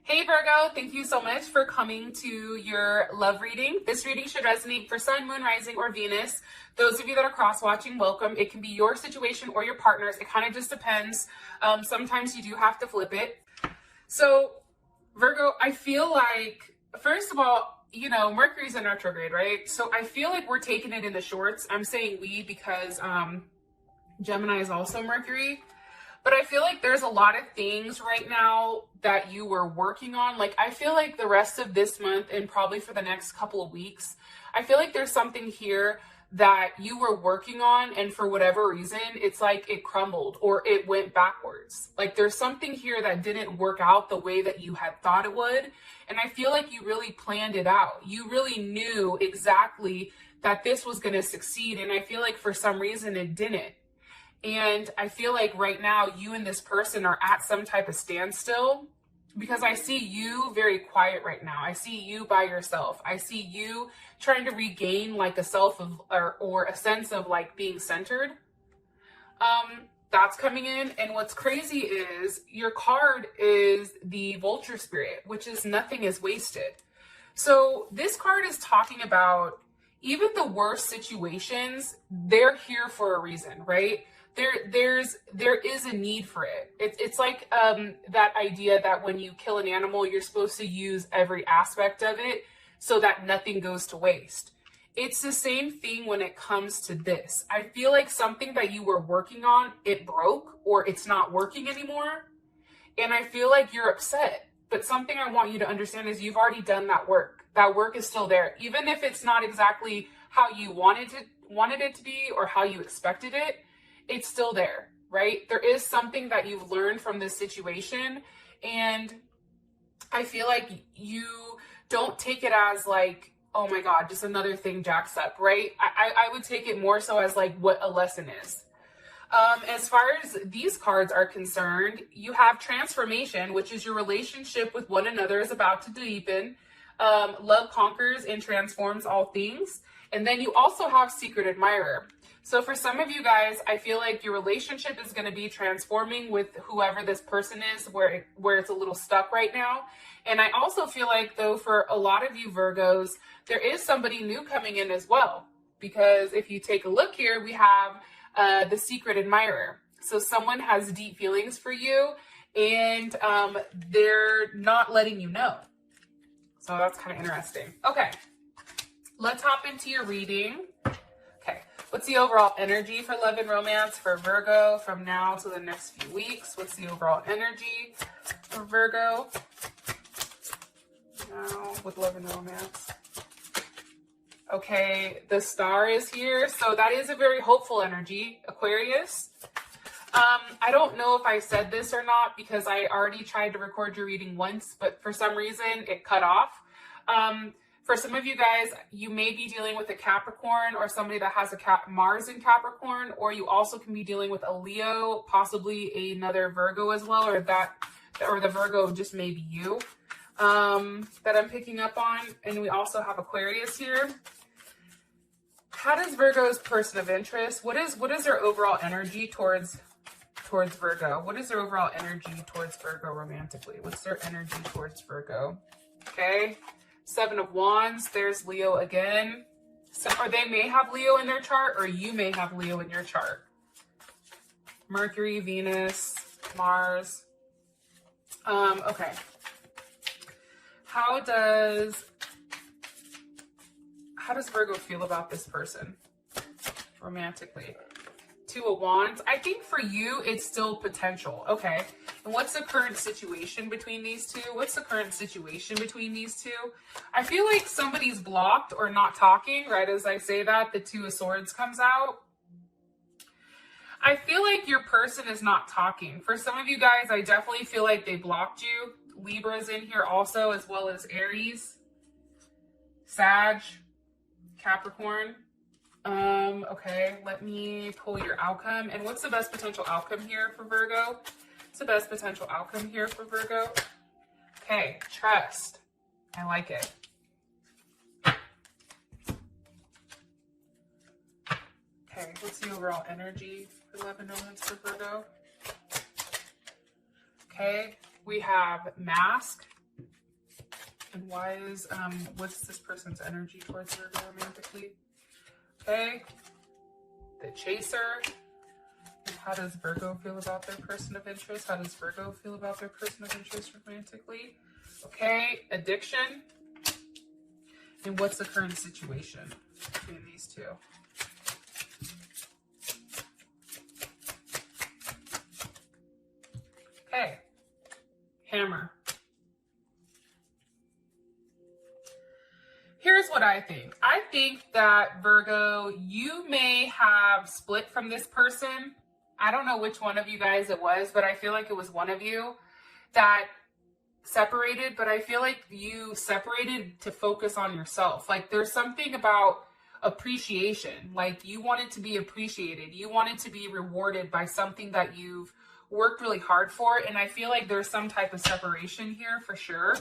Hey Virgo, thank you so much for coming to your love reading. This reading should resonate for Sun, Moon, Rising, or Venus. Those of you that are cross-watching, welcome. It can be your situation or your partner's. It kind of just depends. Sometimes you do have to flip it. So Virgo, I feel like, first of all, you know, Mercury's in retrograde, right? So I feel like we're taking it in the shorts. I'm saying we because Gemini is also Mercury. But I feel like there's a lot of things right now that you were working on. Like, I feel like the rest of this month and probably for the next couple of weeks, I feel like there's something here that you were working on, and for whatever reason, it's like it crumbled or it went backwards. Like, there's something here that didn't work out the way that you had thought it would. And I feel like you really planned it out. You really knew exactly that this was going to succeed. And I feel like for some reason it didn't. And I feel like right now you and this person are at some type of standstill, because I see you very quiet right now. I see you by yourself. I see you trying to regain like a self of or a sense of like being centered. That's coming in. And what's crazy is your card is the vulture spirit, which is nothing is wasted. So this card is talking about even the worst situations, they're here for a reason, right? There is a need for it. It's like that idea that when you kill an animal, you're supposed to use every aspect of it so that nothing goes to waste. It's the same thing when it comes to this. I feel like something that you were working on, it broke or it's not working anymore. And I feel like you're upset. But something I want you to understand is you've already done that work. That work is still there. Even if it's not exactly how you wanted it to be or how you expected it, it's still there, right? There is something that you've learned from this situation. And I feel like you don't take it as like, oh my God, just another thing jacks up, right? I would take it more so as like what a lesson is. As far as these cards are concerned, you have transformation, which is your relationship with one another is about to deepen. Love conquers and transforms all things. And then you also have secret admirer. So for some of you guys, I feel like your relationship is going to be transforming with whoever this person is, where it's a little stuck right now. And I also feel like, though, for a lot of you Virgos, there is somebody new coming in as well. Because if you take a look here, we have the secret admirer. So someone has deep feelings for you, and they're not letting you know. So that's kind of interesting. Okay, let's hop into your reading. Okay, what's the overall energy for love and romance for Virgo from now to the next few weeks? What's the overall energy for Virgo now with love and romance? Okay, the star is here. So that is a very hopeful energy, Aquarius. I don't know if I said this or not because I already tried to record your reading once, but for some reason it cut off. For some of you guys, you may be dealing with a Capricorn or somebody that has a Mars in Capricorn, or you also can be dealing with a Leo, possibly another Virgo as well, or the Virgo just may be you that I'm picking up on. And we also have Aquarius here. How does Virgo's person of interest, what is their overall energy towards Virgo? What is their overall energy towards Virgo romantically? What's their energy towards Virgo? Okay. 7 of Wands, there's Leo again. So, or they may have Leo in their chart, or you may have Leo in your chart. Mercury, Venus, Mars. Okay. How does Virgo feel about this person romantically? 2 of Wands. I think for you, it's still potential. Okay. And what's the current situation between these two? What's the current situation between these two? I feel like somebody's blocked or not talking, right? As I say that, the 2 of Swords comes out. I feel like your person is not talking. For some of you guys, I definitely feel like they blocked you. Libra's in here also, as well as Aries, Sag, Capricorn. Okay, let me pull your outcome. And what's the best potential outcome here for Virgo? What's the best potential outcome here for Virgo? Okay, trust. I like it. Okay, what's the overall energy for love and romance for Virgo? Okay, we have Mask, And why is, what's this person's energy towards Virgo romantically? Okay. The Chaser. And how does Virgo feel about their person of interest? How does Virgo feel about their person of interest romantically? Okay. Addiction. And what's the current situation between these two? Okay. Hammer. Here's what I think. I think that, Virgo, you may have split from this person. I don't know which one of you guys it was, but I feel like it was one of you that separated, but I feel like you separated to focus on yourself. Like there's something about appreciation. Like you wanted to be appreciated. You wanted to be rewarded by something that you've worked really hard for. And I feel like there's some type of separation here for sure.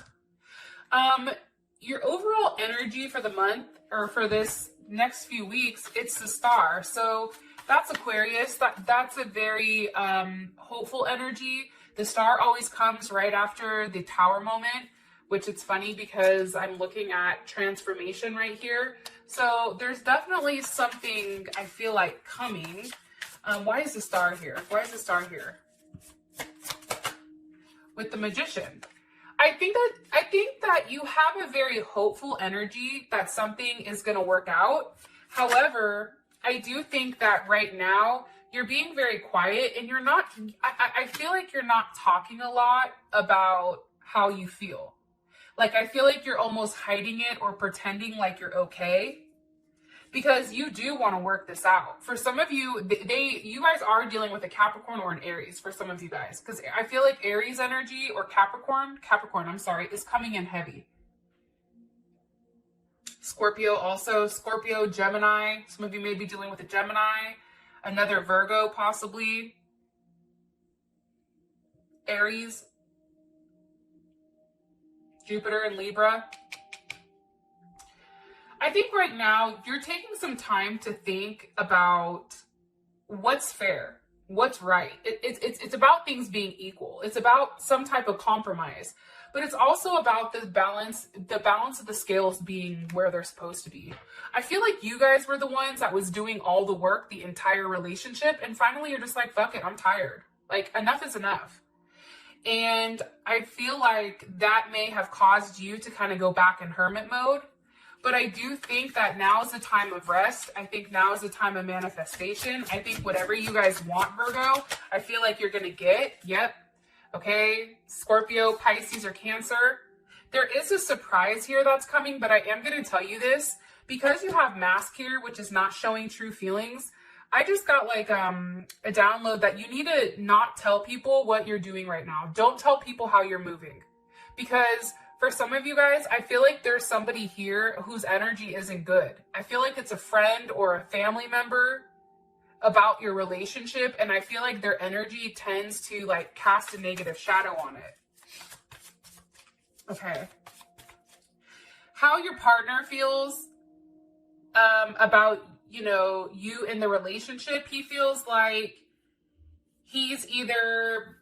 Your overall energy for the month or for this next few weeks, it's the Star. So that's Aquarius. That's a very hopeful energy. The Star always comes right after the Tower moment, which it's funny because I'm looking at transformation right here. So there's definitely something I feel like coming. Why is the Star here? Why is the Star here? With the Magician. I think that you have a very hopeful energy that something is going to work out. However, I do think that right now you're being very quiet and you're not, I feel like you're not talking a lot about how you feel. Like, I feel like you're almost hiding it or pretending like you're okay because you do want to work this out. For some of you, you guys are dealing with a Capricorn or an Aries for some of you guys, because I feel like Aries energy or Capricorn, I'm sorry, is coming in heavy. Scorpio also, Scorpio, Gemini. Some of you may be dealing with a Gemini, another Virgo possibly, Aries, Jupiter and Libra. I think right now you're taking some time to think about what's fair, what's right. It's about things being equal. It's about some type of compromise, but it's also about the balance of the scales being where they're supposed to be. I feel like you guys were the ones that was doing all the work, the entire relationship. And finally you're just like, fuck it, I'm tired. Like enough is enough. And I feel like that may have caused you to kind of go back in hermit mode. But I do think that now is the time of rest. I think now is the time of manifestation. I think whatever you guys want, Virgo, I feel like you're going to get. Yep. Okay. Scorpio, Pisces, or Cancer. There is a surprise here that's coming, but I am going to tell you this. Because you have mask here, which is not showing true feelings, I just got like a download that you need to not tell people what you're doing right now. Don't tell people how you're moving. Because for some of you guys, I feel like there's somebody here whose energy isn't good. I feel like it's a friend or a family member about your relationship. And I feel like their energy tends to like cast a negative shadow on it. Okay. How your partner feels about, you know, you in the relationship, he feels like he's either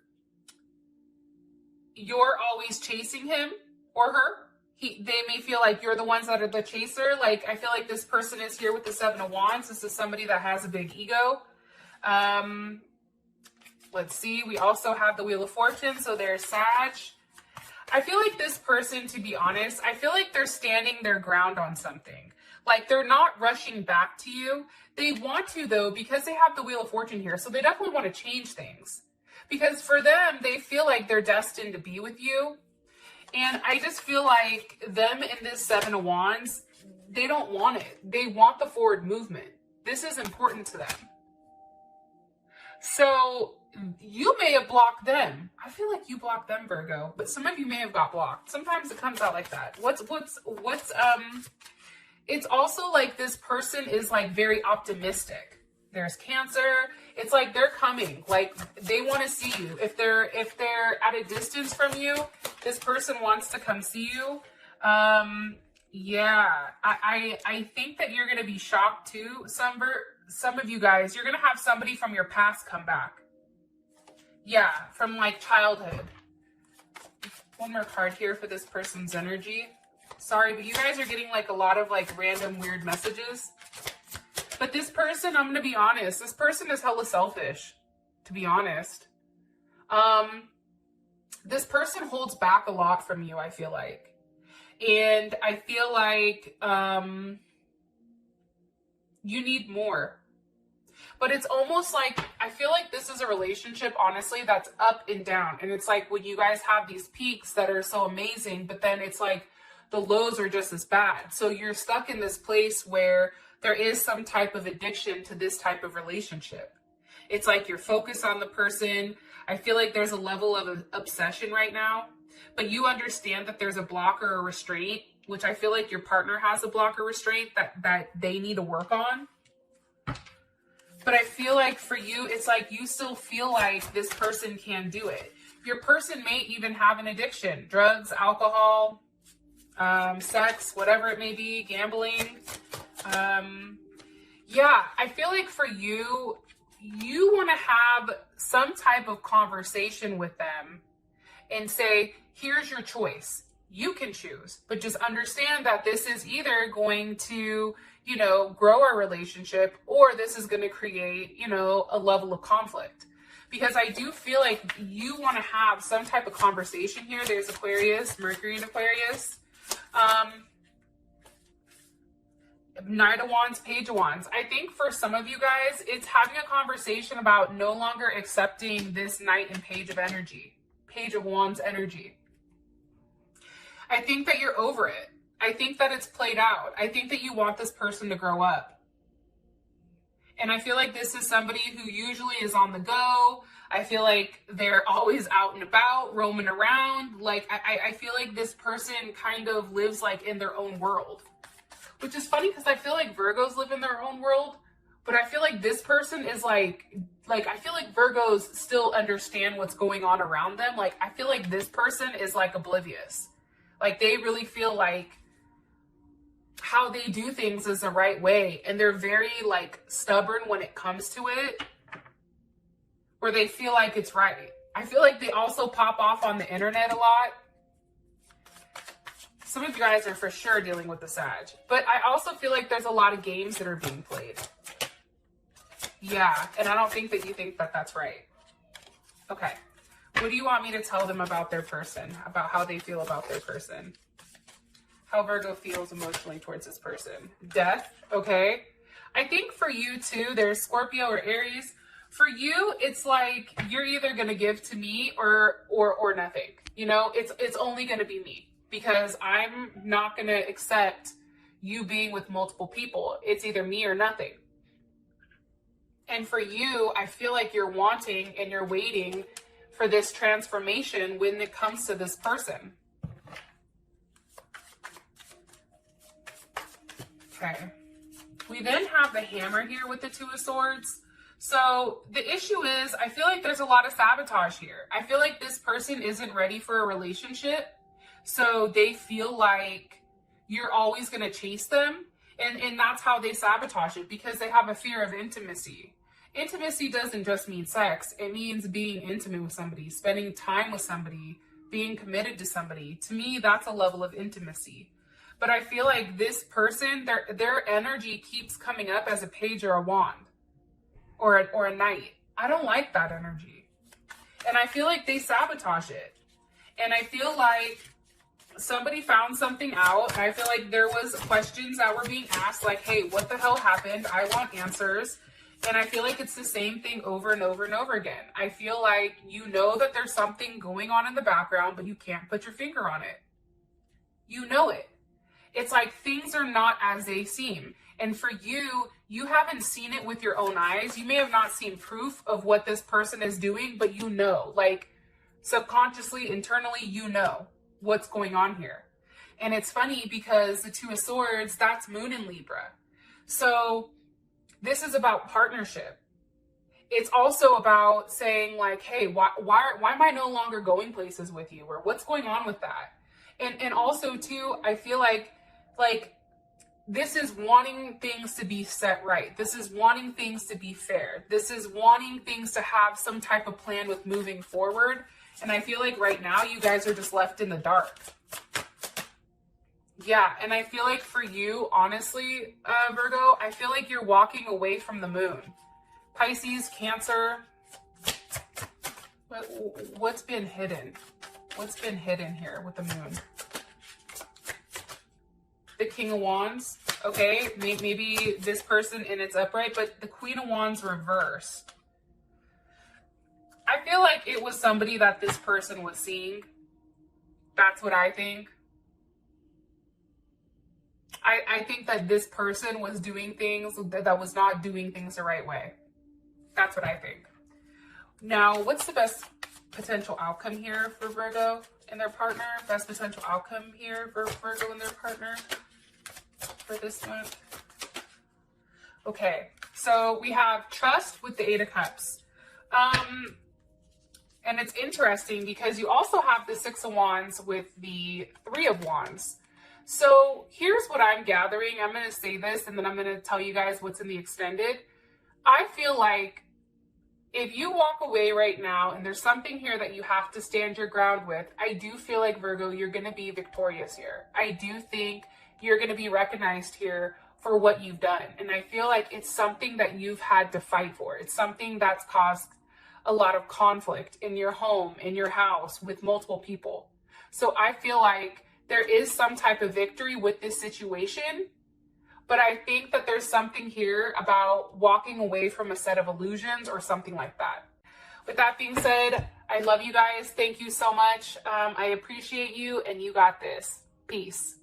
you're always chasing him or her. They may feel like you're the ones that are the chaser. Like, I feel like this person is here with the Seven of Wands. This is somebody that has a big ego. Let's see. We also have the Wheel of Fortune. So there's Sag. I feel like this person, to be honest, I feel like they're standing their ground on something. Like, they're not rushing back to you. They want to, though, because they have the Wheel of Fortune here. So they definitely want to change things. Because for them, they feel like they're destined to be with you. And I just feel like them in this Seven of Wands, they don't want it. They want the forward movement. This is important to them. So you may have blocked them. I feel like you blocked them, Virgo, but some of you may have got blocked. Sometimes it comes out like that. It's also like this person is like very optimistic. There's Cancer. It's like they're coming. Like they want to see you. If they're at a distance from you, this person wants to come see you. Yeah, I think that you're gonna be shocked too. Some of you guys, you're gonna have somebody from your past come back. Yeah, from like childhood. One more card here for this person's energy. Sorry, but you guys are getting like a lot of like random weird messages. But this person, I'm going to be honest, this person is hella selfish, to be honest. This person holds back a lot from you, I feel like. And I feel like you need more. But it's almost like, I feel like this is a relationship, honestly, that's up and down. And it's like when you guys have these peaks that are so amazing, but then it's like the lows are just as bad. So you're stuck in this place where there is some type of addiction to this type of relationship. It's like you're focused on the person. I feel like there's a level of obsession right now, but you understand that there's a block or a restraint, which I feel like your partner has a block or restraint that they need to work on. But I feel like for you, it's like you still feel like this person can do it. Your person may even have an addiction, drugs, alcohol, sex, whatever it may be, gambling. Yeah, I feel like for you, you want to have some type of conversation with them and say, here's your choice. You can choose, but just understand that this is either going to, you know, grow our relationship, or this is going to create, you know, a level of conflict. Because I do feel like you want to have some type of conversation here. There's Aquarius, Mercury in Aquarius. Knight of Wands, Page of Wands. I think for some of you guys, it's having a conversation about no longer accepting this Knight and Page of energy, Page of Wands energy. I think that you're over it. I think that it's played out. I think that you want this person to grow up. And I feel like this is somebody who usually is on the go. I feel like they're always out and about, roaming around. Like, I feel like this person kind of lives like in their own world. Which is funny because I feel like Virgos live in their own world. But I feel like this person is like I feel like Virgos still understand what's going on around them. Like, I feel like this person is like oblivious. Like, they really feel like how they do things is the right way. And they're very like stubborn when it comes to it, where they feel like it's right. I feel like they also pop off on the internet a lot. Some of you guys are for sure dealing with the Sag. But I also feel like there's a lot of games that are being played. Yeah, and I don't think that you think that that's right. Okay. What do you want me to tell them about their person? About how they feel about their person? How Virgo feels emotionally towards this person? Death, okay. I think for you too, there's Scorpio or Aries. For you, it's like you're either going to give to me or nothing. You know, it's only going to be me, because I'm not going to accept you being with multiple people. It's either me or nothing. And for you, I feel like you're wanting and you're waiting for this transformation when it comes to this person. Okay. We then have the Hammer here with the Two of Swords. So the issue is, I feel like there's a lot of sabotage here. I feel like this person isn't ready for a relationship. So they feel like you're always going to chase them. And that's how they sabotage it, because they have a fear of intimacy. Intimacy doesn't just mean sex. It means being intimate with somebody, spending time with somebody, being committed to somebody. To me, that's a level of intimacy. But I feel like this person, their energy keeps coming up as a Page or a Wand or a Knight. I don't like that energy. And I feel like they sabotage it. And I feel like somebody found something out. I feel like there was questions that were being asked, like, hey, what the hell happened? I want answers. And I feel like it's the same thing over and over and over again. I feel like you know that there's something going on in the background, but you can't put your finger on it. You know it. It's like things are not as they seem. And for you, you haven't seen it with your own eyes. You may have not seen proof of what this person is doing, but you know, like subconsciously, internally, you know what's going on here. And it's funny because the Two of Swords, that's Moon in Libra. So this is about partnership. It's also about saying like, hey, why am I no longer going places with you? Or what's going on with that? And also too, I feel like this is wanting things to be set right. This is wanting things to be fair. This is wanting things to have some type of plan with moving forward. And I feel like right now you guys are just left in the dark. Yeah, and I feel like for you, honestly, Virgo, I feel like you're walking away from the moon. Pisces, Cancer, what's been hidden? What's been hidden here with the moon? The King of Wands, okay, maybe this person in its upright, but the Queen of Wands reversed. I feel like it was somebody that this person was seeing. That's what I think. I think that this person was doing things that was not doing things the right way. That's what I think. Now, what's the best potential outcome here for Virgo and their partner? Best potential outcome here for Virgo and their partner for this month? Okay, so we have trust with the Eight of Cups. And it's interesting because you also have the Six of Wands with the Three of Wands. So here's what I'm gathering. I'm going to say this and then I'm going to tell you guys what's in the extended. I feel like if you walk away right now and there's something here that you have to stand your ground with, I do feel like, Virgo, you're going to be victorious here. I do think you're going to be recognized here for what you've done. And I feel like it's something that you've had to fight for. It's something that's caused a lot of conflict in your home, in your house, with multiple people. So I feel like there is some type of victory with this situation, but I think that there's something here about walking away from a set of illusions or something like that. With that being said, I love you guys. Thank you so much. I appreciate you, and you got this. Peace.